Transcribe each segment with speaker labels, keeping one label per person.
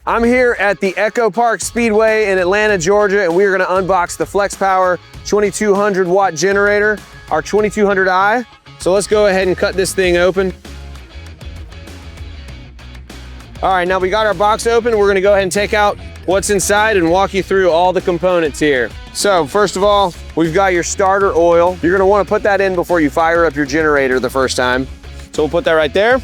Speaker 1: I'm here at the Echo Park Speedway in Atlanta, Georgia, and we're gonna unbox the Flex Power 2200 watt generator, our 2200i. So let's go ahead and cut this thing open. All right, now we got our box open. We're gonna go ahead and take out what's inside and walk you through all the components here. So first of all, we've got your starter oil. You're gonna wanna put that in before you fire up your generator the first time. So we'll put that right there.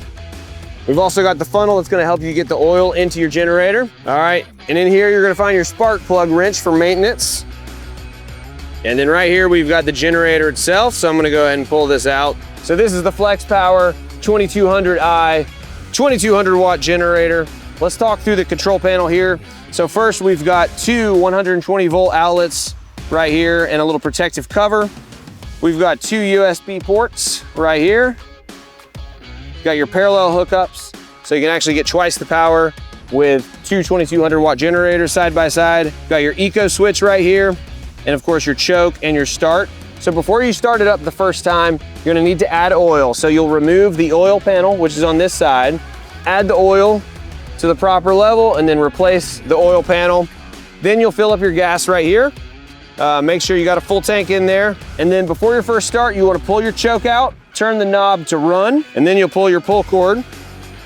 Speaker 1: We've also got the funnel that's gonna help you get the oil into your generator. All right, and in here, you're gonna find your spark plug wrench for maintenance. And then right here, we've got the generator itself. So I'm gonna go ahead and pull this out. So this is the Flex Power 2200i, 2200 watt generator. Let's talk through the control panel here. So first, we've got two 120 volt outlets right here and a little protective cover. We've got two USB ports right here. Got your parallel hookups, so you can actually get twice the power with two 2200 watt generators side by side. Got your eco switch right here, and of course your choke and your start. So before you start it up the first time, you're gonna need to add oil. So you'll remove the oil panel, which is on this side, add the oil to the proper level, and then replace the oil panel. Then you'll fill up your gas right here. Make sure you got a full tank in there. And then before your first start, you wanna pull your choke out, turn the knob to run, and then you'll pull your pull cord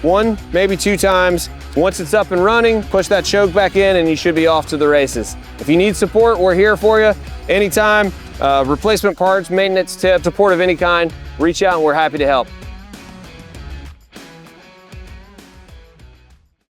Speaker 1: one, maybe two times. Once it's up and running, push that choke back in and you should be off to the races. If you need support, we're here for you anytime. Replacement parts, maintenance tips, support of any kind, reach out and we're happy to help.